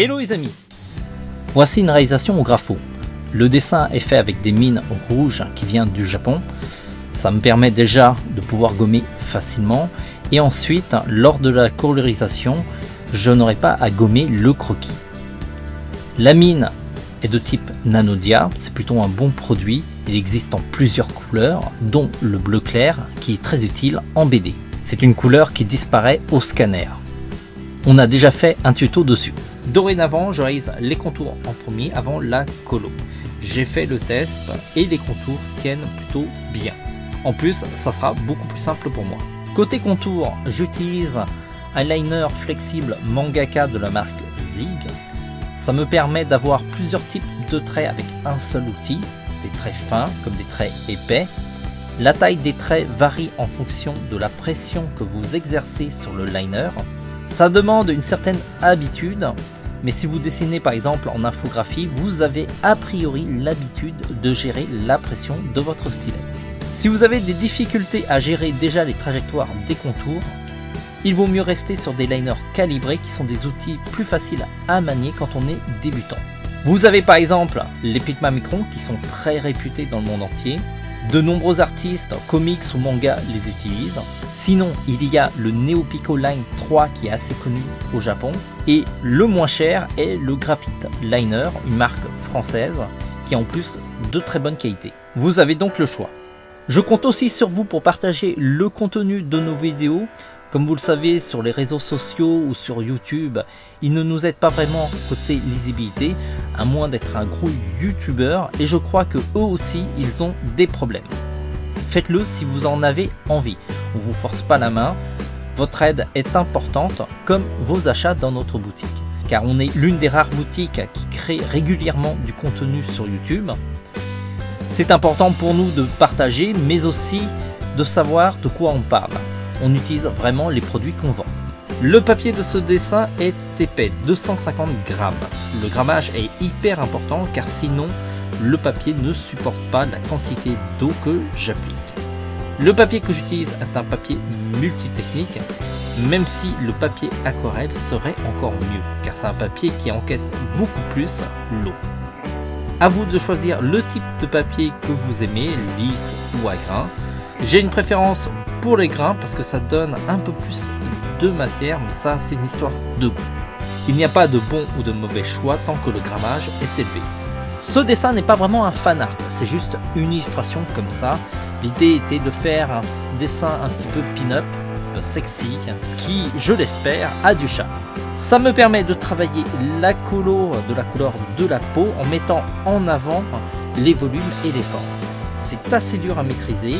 Hello les amis, voici une réalisation au grapho. Le dessin est fait avec des mines rouges qui viennent du Japon. Ça me permet déjà de pouvoir gommer facilement. Et ensuite, lors de la colorisation, je n'aurai pas à gommer le croquis. La mine est de type Nanodia, c'est plutôt un bon produit. Il existe en plusieurs couleurs, dont le bleu clair qui est très utile en BD. C'est une couleur qui disparaît au scanner. On a déjà fait un tuto dessus. Dorénavant, je réalise les contours en premier avant la colo. J'ai fait le test et les contours tiennent plutôt bien. En plus, ça sera beaucoup plus simple pour moi. Côté contour, j'utilise un liner flexible Mangaka de la marque Zig. Ça me permet d'avoir plusieurs types de traits avec un seul outil, des traits fins comme des traits épais. La taille des traits varie en fonction de la pression que vous exercez sur le liner. Ça demande une certaine habitude, mais si vous dessinez par exemple en infographie, vous avez a priori l'habitude de gérer la pression de votre stylet. Si vous avez des difficultés à gérer déjà les trajectoires des contours, il vaut mieux rester sur des liners calibrés qui sont des outils plus faciles à manier quand on est débutant. Vous avez par exemple les Pigma Micron qui sont très réputés dans le monde entier. De nombreux artistes, comics ou mangas les utilisent. Sinon, il y a le Neopico Line 3 qui est assez connu au Japon. Et le moins cher est le Graphite Liner, une marque française qui a en plus de très bonne qualité. Vous avez donc le choix. Je compte aussi sur vous pour partager le contenu de nos vidéos. Comme vous le savez, sur les réseaux sociaux ou sur YouTube, ils ne nous aident pas vraiment côté lisibilité, à moins d'être un gros youtubeur, et je crois que eux aussi, ils ont des problèmes. Faites-le si vous en avez envie, on ne vous force pas la main, votre aide est importante, comme vos achats dans notre boutique. Car on est l'une des rares boutiques qui crée régulièrement du contenu sur YouTube. C'est important pour nous de partager, mais aussi de savoir de quoi on parle. On utilise vraiment les produits qu'on vend. Le papier de ce dessin est épais, 250 grammes. Le grammage est hyper important car sinon le papier ne supporte pas la quantité d'eau que j'applique. Le papier que j'utilise est un papier multitechnique, même si le papier aquarelle serait encore mieux car c'est un papier qui encaisse beaucoup plus l'eau. À vous de choisir le type de papier que vous aimez, lisse ou à grains. J'ai une préférence pour les grains parce que ça donne un peu plus de matière, mais ça c'est une histoire de goût. Il n'y a pas de bon ou de mauvais choix tant que le grammage est élevé. Ce dessin n'est pas vraiment un fan art, c'est juste une illustration comme ça. L'idée était de faire un dessin un petit peu pin-up, sexy, qui, je l'espère, a du charme. Ça me permet de travailler la couleur de la peau en mettant en avant les volumes et les formes. C'est assez dur à maîtriser.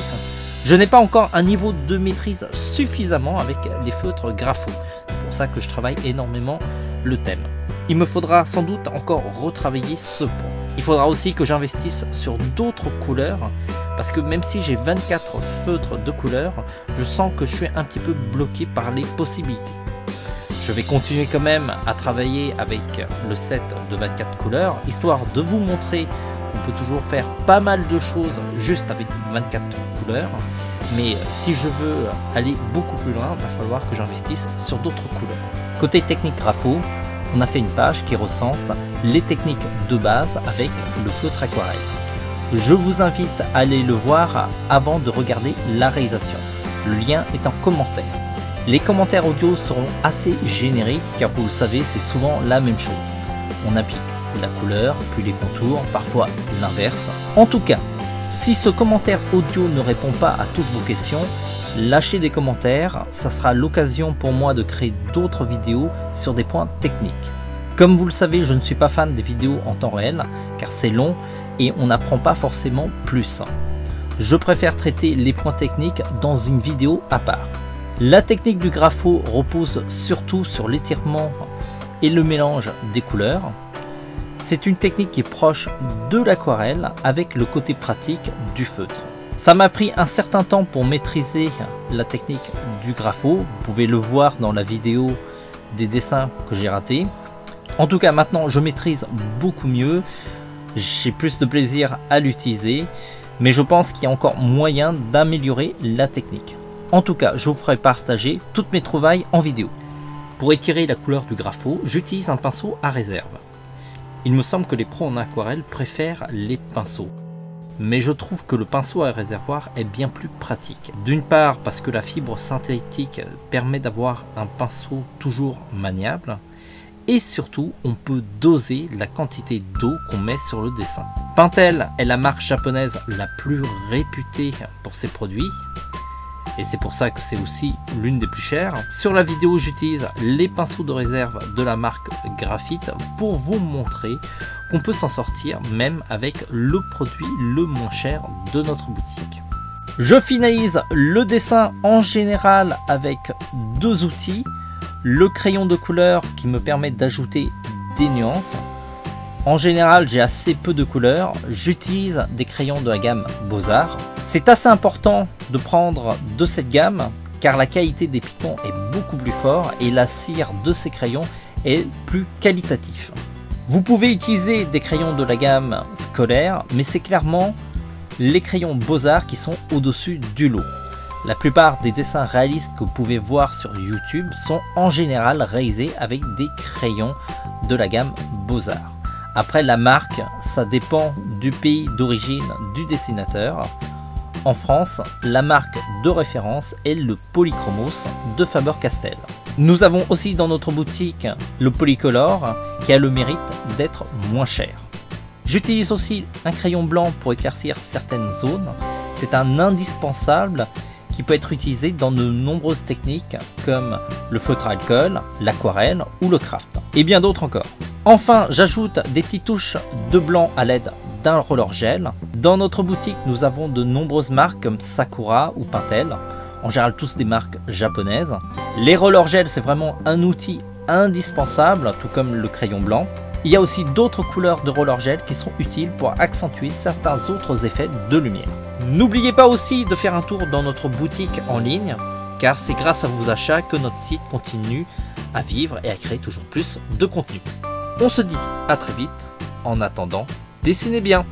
Je n'ai pas encore un niveau de maîtrise suffisamment avec les feutres grapho. C'est pour ça que je travaille énormément le thème. Il me faudra sans doute encore retravailler ce point. Il faudra aussi que j'investisse sur d'autres couleurs parce que même si j'ai 24 feutres de couleurs, je sens que je suis un petit peu bloqué par les possibilités. Je vais continuer quand même à travailler avec le set de 24 couleurs, histoire de vous montrer qu'on peut toujours faire pas mal de choses juste avec 24 couleurs. Mais si je veux aller beaucoup plus loin, il va falloir que j'investisse sur d'autres couleurs. Côté technique grapho, on a fait une page qui recense les techniques de base avec le feutre aquarelle. Je vous invite à aller le voir avant de regarder la réalisation. Le lien est en commentaire. Les commentaires audio seront assez génériques car vous le savez, c'est souvent la même chose. On applique la couleur, puis les contours, parfois l'inverse. En tout cas, si ce commentaire audio ne répond pas à toutes vos questions, lâchez des commentaires, ça sera l'occasion pour moi de créer d'autres vidéos sur des points techniques. Comme vous le savez, je ne suis pas fan des vidéos en temps réel, car c'est long et on n'apprend pas forcément plus. Je préfère traiter les points techniques dans une vidéo à part. La technique du grapho repose surtout sur l'étirement et le mélange des couleurs. C'est une technique qui est proche de l'aquarelle avec le côté pratique du feutre. Ça m'a pris un certain temps pour maîtriser la technique du grapho. Vous pouvez le voir dans la vidéo des dessins que j'ai ratés. En tout cas, maintenant, je maîtrise beaucoup mieux. J'ai plus de plaisir à l'utiliser. Mais je pense qu'il y a encore moyen d'améliorer la technique. En tout cas, je vous ferai partager toutes mes trouvailles en vidéo. Pour étirer la couleur du grapho, j'utilise un pinceau à réserve. Il me semble que les pros en aquarelle préfèrent les pinceaux. Mais je trouve que le pinceau à réservoir est bien plus pratique. D'une part parce que la fibre synthétique permet d'avoir un pinceau toujours maniable. Et surtout, on peut doser la quantité d'eau qu'on met sur le dessin. Pentel est la marque japonaise la plus réputée pour ses produits. Et c'est pour ça que c'est aussi l'une des plus chères. Sur la vidéo, j'utilise les pinceaux de réserve de la marque Graphite pour vous montrer qu'on peut s'en sortir même avec le produit le moins cher de notre boutique. Je finalise le dessin en général avec deux outils. Le crayon de couleur qui me permet d'ajouter des nuances. En général, j'ai assez peu de couleurs. J'utilise des crayons de la gamme Beaux-Arts. C'est assez important de prendre de cette gamme car la qualité des pitons est beaucoup plus forte et la cire de ces crayons est plus qualitative. Vous pouvez utiliser des crayons de la gamme scolaire, mais c'est clairement les crayons Beaux-Arts qui sont au-dessus du lot. La plupart des dessins réalistes que vous pouvez voir sur YouTube sont en général réalisés avec des crayons de la gamme Beaux-Arts. Après, la marque, ça dépend du pays d'origine du dessinateur. En France, la marque de référence est le Polychromos de Faber-Castell. Nous avons aussi dans notre boutique le Polycolor qui a le mérite d'être moins cher. J'utilise aussi un crayon blanc pour éclaircir certaines zones. C'est un indispensable qui peut être utilisé dans de nombreuses techniques comme le feutre à alcool, l'aquarelle ou le craft. Et bien d'autres encore. Enfin, j'ajoute des petites touches de blanc à l'aide d'un roller gel. Dans notre boutique, nous avons de nombreuses marques comme Sakura ou Pentel, en général tous des marques japonaises. Les roller gel, c'est vraiment un outil indispensable, tout comme le crayon blanc. Il y a aussi d'autres couleurs de roller gel qui sont utiles pour accentuer certains autres effets de lumière. N'oubliez pas aussi de faire un tour dans notre boutique en ligne, car c'est grâce à vos achats que notre site continue à vivre et à créer toujours plus de contenu. On se dit à très vite. En attendant, dessinez bien.